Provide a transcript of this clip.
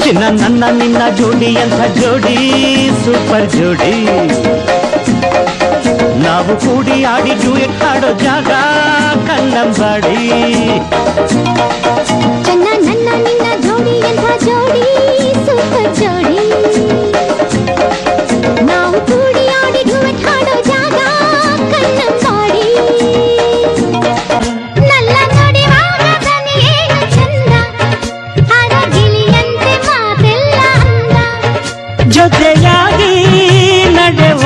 ಚಿನ್ನ ನನ್ನ ನಿನ್ನ ಜೋಡಿ ಅಂತ ಜೋಡಿ ಸೂಪರ್ ಜೋಡಿ ನಾವು ಕೂಡಿ ಆಡಿ ಡ್ಯೂಯೆಟ್ ಹಾಡೋ ಜಾಗ ಕನ್ನಂಬಾಡಿ ಚಿನ್ನ ನನ್ನ ನಿನ್ನ ಜೋಡಿ ಅಂತ ಜೋಡಿ ಸೂಪರ್ ಜೋಡಿ ನಾವು ಕೂಡಿ ಆಡಿ ಡ್ಯೂಯೆಟ್ ಹಾಡೋ ಜಾಗ ಕನ್ನಂಬಾಡಿ ನಲ್ಲ ನುಡಿವಾಗ ದನಿಯೇನು ಚಂದ ಅರಗಿಲಿಯಂತೆ ಮಾತೆಲ್ಲ ಅಂದ ಜೊತೆಯಾಗಿ ನಡೆವ